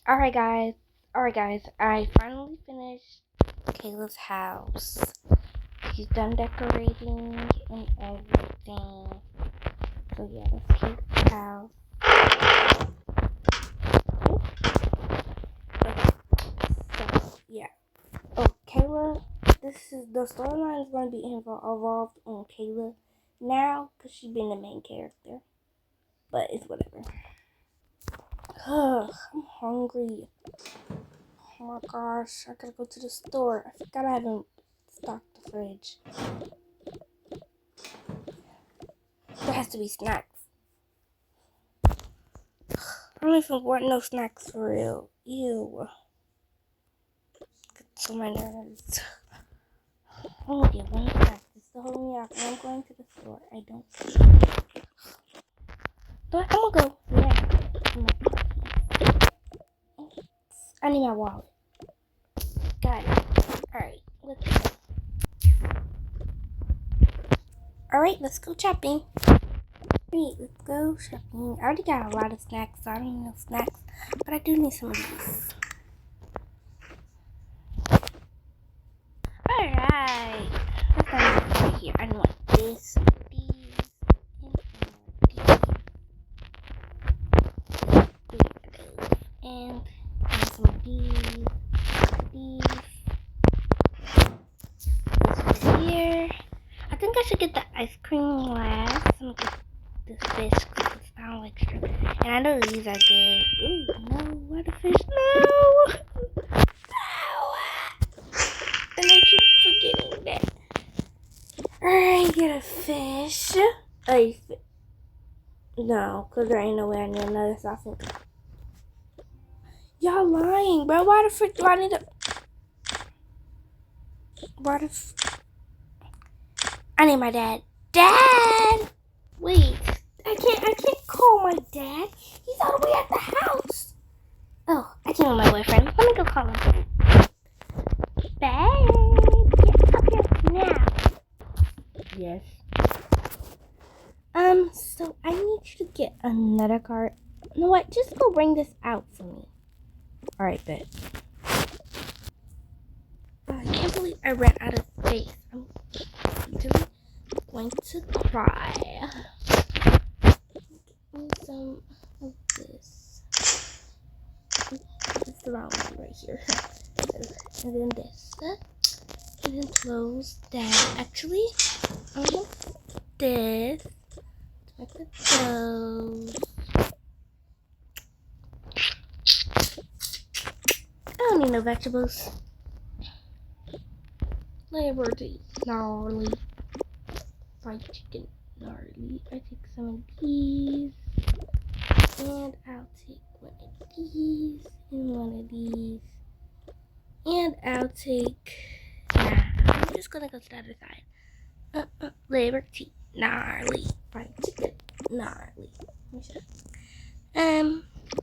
Alright guys, I finally finished Kayla's house. She's done decorating and everything. So yeah, that's Kayla's house. Okay, so yeah. Oh, Kayla, the storyline is going to be involved in Kayla now because she's been the main character. But it's whatever. Ugh, I'm hungry. Oh my gosh, I gotta go to the store. I forgot I haven't stocked the fridge. There has to be snacks. I don't even want no snacks for real. Ew. Gets on my nerves. I'm gonna get one snack just to hold me off when I'm going to the store. I don't see it. But I'm gonna go. Yeah. I need my wallet. Got it. Alright, let's go. Alright, let's go shopping. Alright, let's go shopping. I already got a lot of snacks, so I don't need no snacks. But I do need some of these. Alright. Let's go right here. I want this, these, and some of these. This over here. I think I should get the ice cream last. I'm gonna get this fish because it sounds like shrimp. And I know these are good. Ooh, no, what a fish. No! And I keep forgetting that. Alright, get a fish. No, because there ain't no way I need another sausage. Y'all lying, bro. Why the frick do I need to... I need my dad. Dad! Wait. I can't call my dad. He's all the way at the house. Oh, I can't with my boyfriend. Let me go call him. Babe, get up here now. Yes. So I need you to get another card. You know what? Just go bring this out for me. Alright, bet. I can't believe I ran out of space. I'm literally going to cry. Get me some of this. It's the wrong one right here. And then this. And then close that. Actually, I'm gonna put this to make the close. I don't need no vegetables. Liberty, gnarly. Fried chicken, gnarly. I take some of these. And I'll take one of these. And one of these. And I'll take... Nah, I'm just gonna go to the other side. Liberty, gnarly. Fried chicken, gnarly.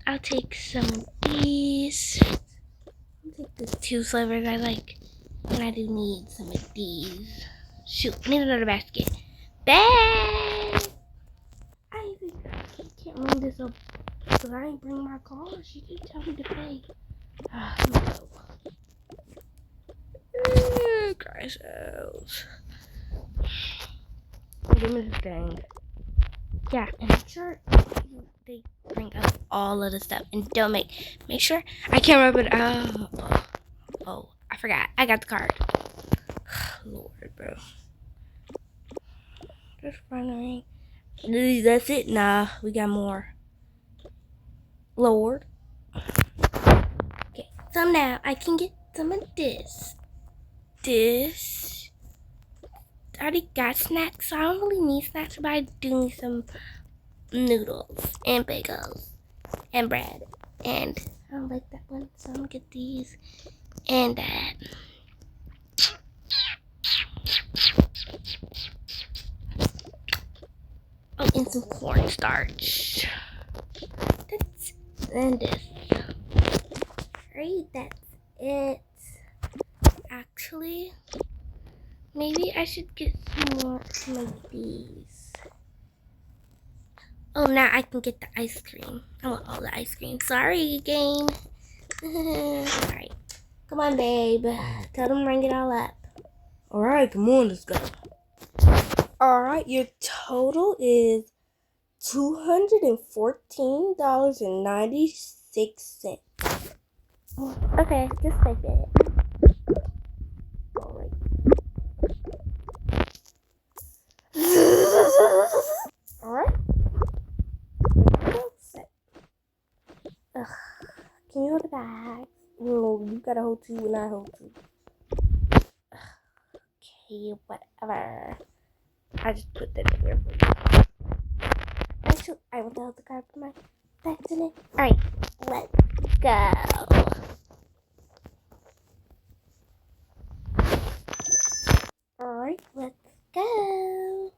I'll take some of these. I'll take the two flavors I like. And I do need some of these. Shoot, I need another basket. Bag! I can't ring this up because I ain't bring my car. She did tell me to pay. No. Guys, give me this thing. Yeah, and make sure they bring up all of the stuff. And don't make sure I can't remember it. Oh, I forgot. I got the card. Lord, bro. Just running. That's it? Nah, we got more. Lord. Okay, so now I can get some of this. I already got snacks, so I don't really need snacks, but I do need some noodles and bagels and bread. And I don't like that one, so I'm gonna get these and that. Oh, and some cornstarch. And this. Right, that's it. Actually, maybe I should get some of these. Oh, now I can get the ice cream. I want all the ice cream. Sorry, game. Alright. Come on, babe. Tell them to ring it all up. Alright, come on, let's go. Alright, your total is $214.96. Okay, just like it. Alright. Alright. Ugh. Can you hold the bag? No, you gotta hold two and I hold two. Okay, whatever. I just put that in there for you. Actually, I will hold the card for my bags in it. Alright, let's go. Alright, let's go.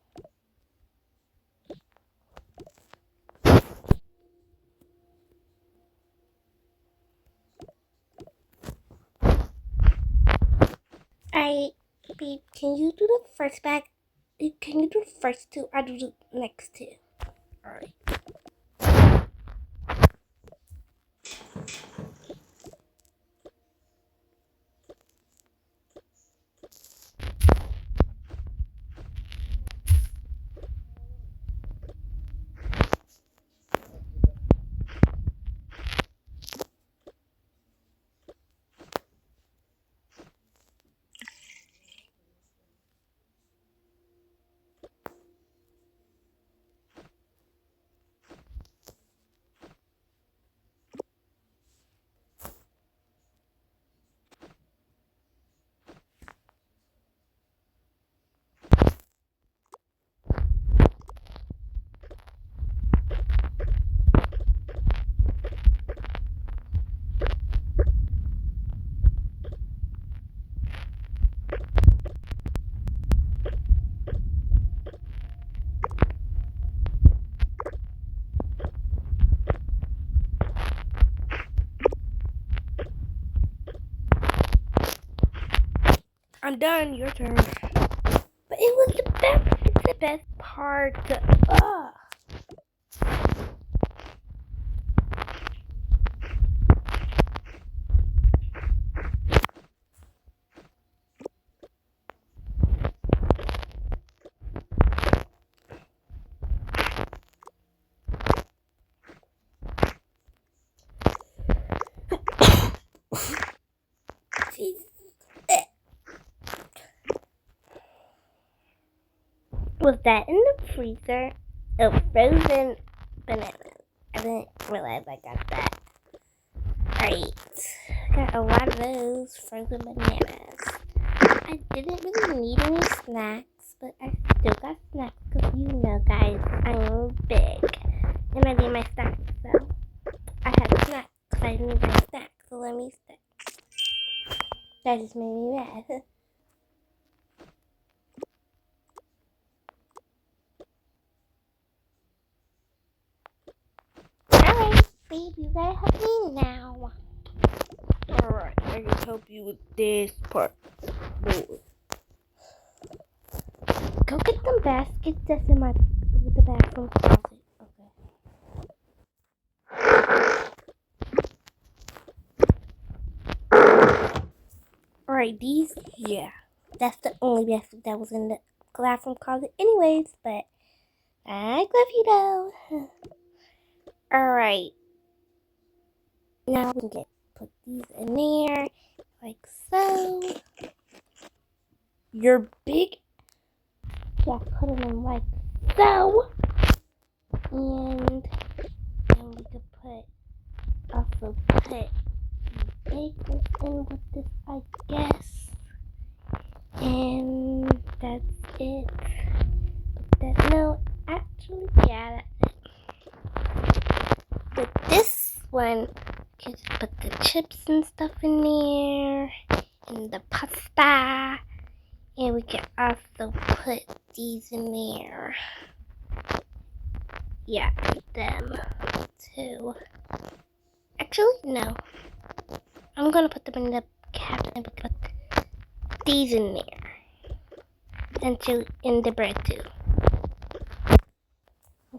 Alright, babe, can you do the first bag? Can you do the first two? I'll do the next two. Alright. I'm done, your turn. But it was the best part. Ugh. Was that in the freezer? Oh, frozen bananas. I didn't realize I got that. Alright. Got a lot of those frozen bananas. I didn't really need any snacks, but I still got snacks because you know, guys, I'm big. And I need my snacks, so I had snacks. I need my snacks, so let me stick. That just made me mad. Alright, babe, you gotta help me now. Alright, I can help you with this part. Go get some baskets that's in the bathroom closet. Okay. Alright, these, yeah. That's the only basket that was in the bathroom closet anyways, but I love you though. Alright. Now we can put these in there, like so. You're big. Yeah, put them in like so. And then we could also put bacon in with this, I guess. And that's it. No, actually, yeah, that's it. With this one, you can just put the chips and stuff in there, and the pasta, and we can also put these in there. Yeah, them too. Actually, no. I'm gonna put them in the cabinet and put these in there. And in the bread too.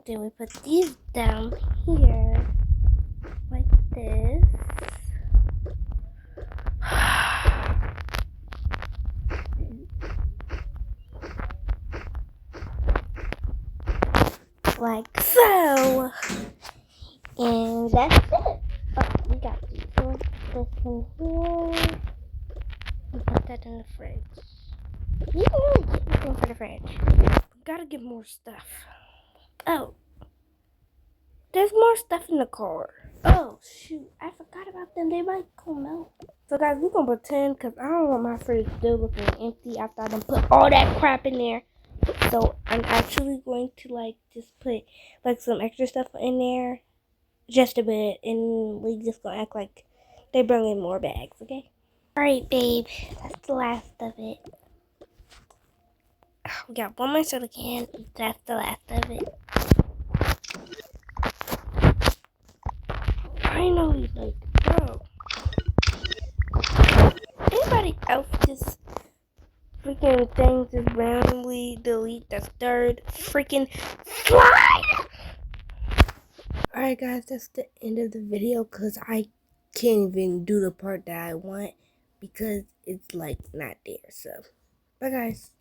Then we put these down here. Like this. like so. And that's it. Oh, we got these. Put this in here. And put that in the fridge. You can really get anything for the fridge. Gotta get more stuff. Oh, There's more stuff in the car. oh, shoot. I forgot about them. They might come out. So guys, we're gonna pretend because I don't want my fridge still looking empty after I done put all that crap in there. So I'm actually going to like just put like some extra stuff in there, just a bit, and we just gonna act like they bring in more bags, okay? Alright, babe. That's the last of it. We got one more soda can. That's the last of it. Finally, like, bro. Anybody else just freaking things just randomly delete the third freaking slide? Alright guys, that's the end of the video because I can't even do the part that I want because it's like not there. So bye guys.